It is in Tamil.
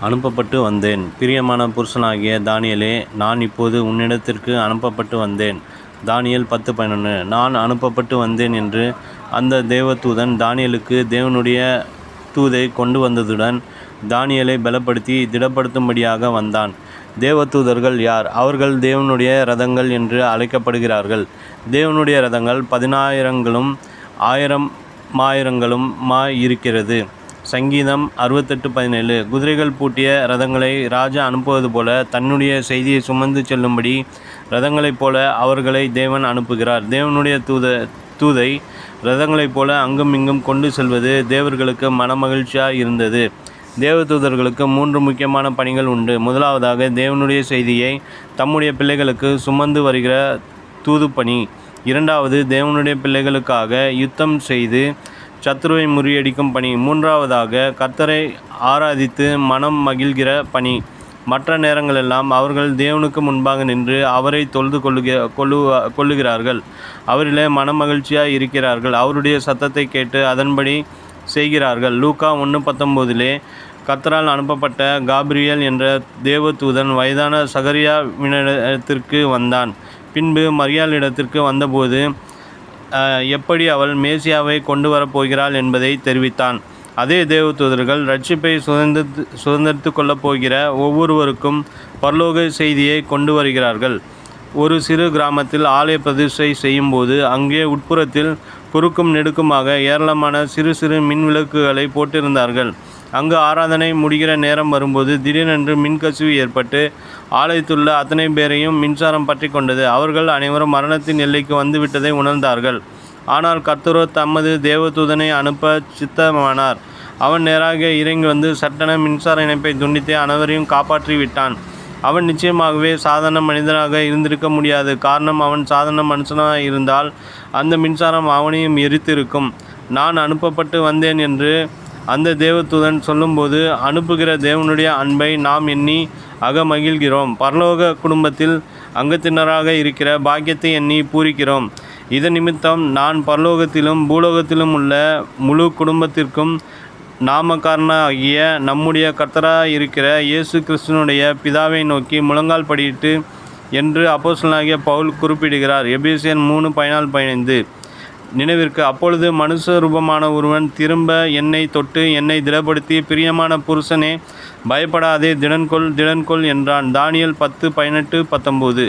அனுப்பப்பட்டு வந்தேன். பிரியமான புருஷனாகிய தானியேலே, நான் இப்போது உன்னிடத்திற்கு அனுப்பப்பட்டு வந்தேன். தானியேல் 10:11. நான் அனுப்பப்பட்டு வந்தேன் என்று அந்த தேவதூதன் தானியேலுக்கு தேவனுடைய தூதை கொண்டு வந்ததுடன் தானியேலை பலப்படுத்தி திடப்படுத்தும்படியாக வந்தான். தேவதூதர்கள் யார்? அவர்கள் தேவனுடைய இரதங்கள் என்று அழைக்கப்படுகிறார்கள். தேவனுடைய இரதங்கள் 10,000ங்களும் 10,000,000ங்களுமாய் இருக்கிறது. சங்கீதம் 68:17. குதிரைகள் பூட்டிய இரதங்களை ராஜா அனுப்புவது போல தன்னுடைய செய்தியை சுமந்து செல்லும்படி இரதங்களைப் போல அவர்களை தேவன் அனுப்புகிறார். தேவனுடைய தூதை இரதங்களைப் போல அங்கும் இங்கும் கொண்டு செல்வது தேவர்களுக்கு மனமகிழ்ச்சியாக இருந்தது. தேவதூதர்களுக்கு 3 முக்கியமான பணிகள் உண்டு. முதலாவதாக, தேவனுடைய செய்தியை தம்முடைய பிள்ளைகளுக்கு சுமந்து வருகிற தூதுப்பணி. இரண்டாவது, தேவனுடைய பிள்ளைகளுக்காக யுத்தம் செய்து சத்துருவை முறியடிக்கும் பணி. மூன்றாவதாக, கர்த்தரை ஆராதித்து மனம் மகிழ்கிற பணி. மற்ற நேரங்களெல்லாம் அவர்கள் தேவனுக்கு முன்பாக நின்று அவரை தொழுது கொள்ளுகிறார்கள். அவரிலே மனமகிழ்ச்சியாக இருக்கிறார்கள். அவருடைய சத்தத்தை கேட்டு அதன்படி செய்கிறார்கள். லூக்கா 1:19. கர்த்தரால் அனுப்பப்பட்ட காபிரியேல் என்ற தேவதூதன் வயதான சகரியாவினிடத்திற்கு வந்தான். பின்பு மரியாளிடத்திற்கு வந்தபோது எப்படி அவள் மேசியாவை கொண்டு வரப்போகிறாள் என்பதை தெரிவித்தான். அதே தேவதூதர்கள் இரட்சிப்பை சுதந்திரித்து கொள்ளப் போகிற ஒவ்வொருவருக்கும் பரலோக செய்தியை கொண்டு வருகிறார்கள். ஒரு சிறு கிராமத்தில் ஆலய பிரதிஷ்டை செய்யும்போது அங்கே உட்புறத்தில் குறுக்கும் நெடுக்குமாக ஏராளமான சிறு சிறு மின் விளக்குகளை போட்டிருந்தார்கள். அங்கு ஆராதனை முடிகிற நேரம் வரும்போது திடீரென்று மின்கசிவு ஏற்பட்டு ஆலயத்துள்ள அத்தனை பேரையும் மின்சாரம் பற்றி கொண்டது. அவர்கள் அனைவரும் மரணத்தின் எல்லைக்கு வந்துவிட்டதை உணர்ந்தார்கள். ஆனால் கர்த்தரோ தமது தேவதூதனை அனுப்ப சித்தமானார். அவன் நேராக இறங்கி வந்து சட்டென மின்சார இணைப்பை துண்டித்து அனைவரையும் காப்பாற்றி விட்டான். அவன் நிச்சயமாகவே சாதாரண மனிதனாக இருந்திருக்க முடியாது. காரணம், அவன் சாதாரண மனுஷனாக இருந்தால் அந்த மின்சாரம் அவனையும் எரித்திருக்கும். நான் அனுப்பப்பட்டு வந்தேன் என்று அந்த தேவதூதன் சொல்லும்போது அனுப்புகிற தேவனுடைய அன்பை நாம் எண்ணி அகமகிழ்கிறோம். பரலோக குடும்பத்தில் அங்கத்தினராக இருக்கிற பாக்கியத்தை எண்ணி பூரிக்கிறோம். இதன் நிமித்தம் நான் பரலோகத்திலும் பூலோகத்திலும் உள்ள முழு குடும்பத்திற்கும் நாமக்காரனாகிய நம்முடைய கர்த்தராக இருக்கிற இயேசு கிறிஸ்துவினுடைய பிதாவை நோக்கி முழங்கால் படியிட்டு என்று அப்போஸ்தலனாகிய பவுல் குறிப்பிடுகிறார். எபேசியர் 3:14-15. நினைவிற்கு, அப்பொழுது மனுஷ ரூபமான ஒருவன் திரும்ப என்னை தொட்டு என்னை திடப்படுத்தி, பிரியமான புருஷனே, பயப்படாதே, திடன்கொள் என்றான். தானியேல் 10:18-19.